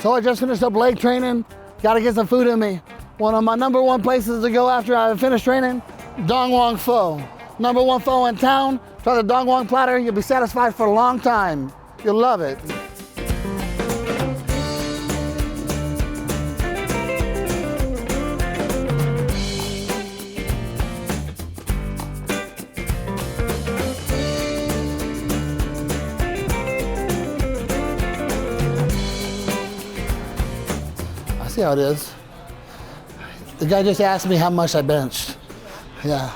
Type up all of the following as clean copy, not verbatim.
So I just finished up leg training. Gotta get some food in me. One of my #1 places to go after I finish training, Dong Wong Pho. #1 pho in town. Try the Dong Wong platter. You'll be satisfied for a long time. You'll love it. See how it is. The guy just asked me how much I benched. Yeah,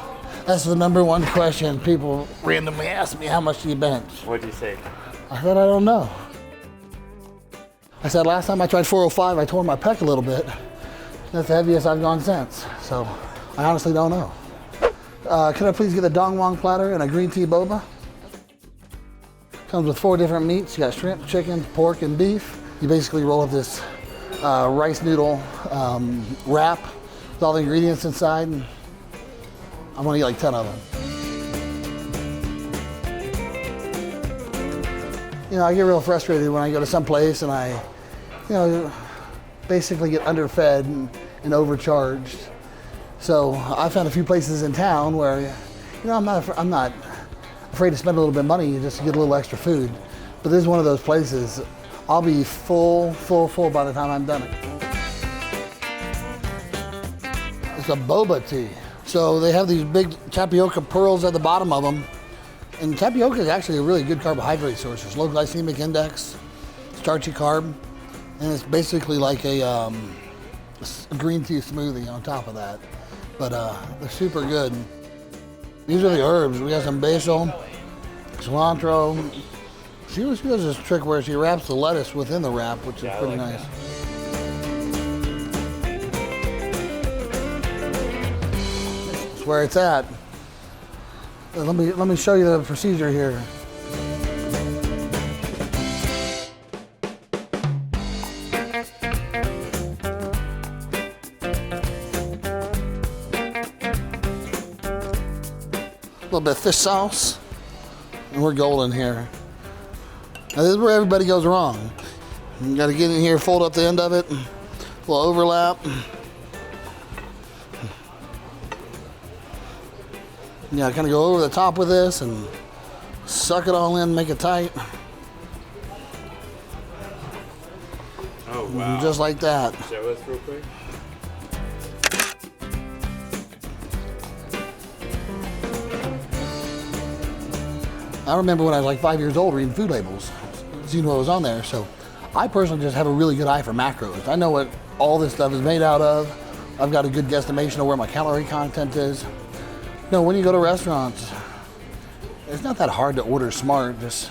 that's the #1 question. People randomly ask me, how much do you bench? What'd you say? I said, I don't know. I said, last time I tried 405, I tore my pec a little bit. That's the heaviest I've gone since. So I honestly don't know. Could I please get a Dong Wong platter and a green tea boba? Comes with 4 different meats. You got shrimp, chicken, pork, and beef. You basically roll up this rice noodle wrap with all the ingredients inside. And I'm gonna eat like 10 of them. You know, I get real frustrated when I go to some place and I, basically get underfed and overcharged. So I found a few places in town where, I'm not afraid to spend a little bit of money just to get a little extra food. But this is one of those places. I'll be full by the time I'm done it. It's a boba tea. So they have these big tapioca pearls at the bottom of them. And tapioca is actually a really good carbohydrate source. There's low glycemic index, starchy carb, and it's basically like a green tea smoothie on top of that. But they're super good. These are the herbs. We got some basil, cilantro. She does this trick where she wraps the lettuce within the wrap, which is pretty nice. That's where it's at. Let me show you the procedure here. A little bit of fish sauce, and we're golden here. Now this is where everybody goes wrong. You gotta get in here, fold up the end of it, a little overlap. Yeah, kind of go over the top with this and suck it all in, make it tight. Oh, wow. And just like that. Show us real quick. I remember when I was like 5 years old reading food labels, seeing what was on there. So I personally just have a really good eye for macros. I know what all this stuff is made out of. I've got a good guesstimation of where my calorie content is. When you go to restaurants, it's not that hard to order smart. Just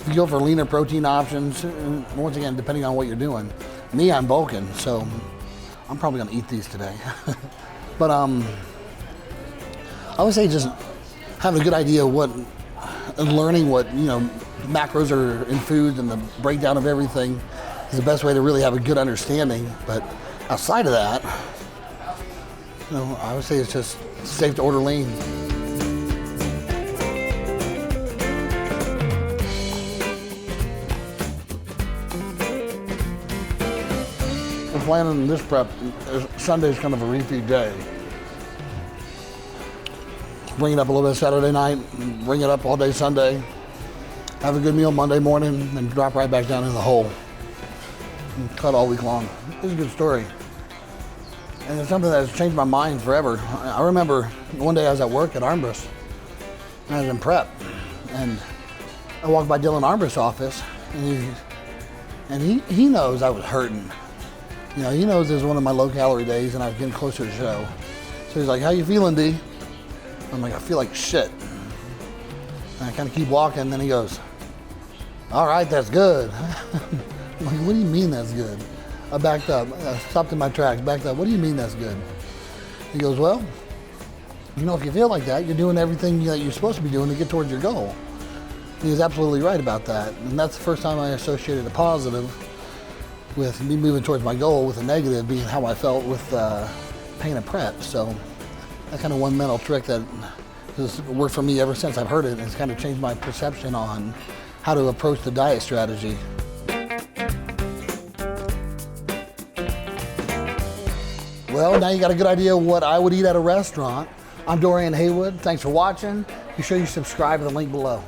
you go for leaner protein options. And once again, depending on what you're doing. Me, I'm bulking, so I'm probably gonna eat these today. But I would say just have a good idea of what, and learning what macros are in foods and the breakdown of everything is the best way to really have a good understanding. But outside of that, I would say it's just safe to order lean. We're planning this prep. Sunday's kind of a repeat day. Bring it up a little bit Saturday night, bring it up all day Sunday. Have a good meal Monday morning, and drop right back down in the hole. And cut all week long. It's a good story. And it's something that's changed my mind forever. I remember one day I was at work at Armbrust, and I was in prep, and I walked by Dylan Armbrust's office, and he knows I was hurting. He knows this was one of my low-calorie days, and I was getting closer to show. So he's like, "How you feeling, D?" I'm like, "I feel like shit." And I kind of keep walking, and then he goes, "All right, that's good." I'm like, "What do you mean that's good?" I backed up. I stopped in my tracks, backed up. "What do you mean that's good?" He goes, "Well, if you feel like that, you're doing everything that you're supposed to be doing to get towards your goal." He was absolutely right about that. And that's the first time I associated a positive with me moving towards my goal, with a negative being how I felt with pain and prep. So that kind of one mental trick that has worked for me ever since I've heard it, and it's kind of changed my perception on how to approach the diet strategy. Well, now you got a good idea of what I would eat at a restaurant. I'm Dorian Haywood. Thanks for watching. Be sure you subscribe to the link below.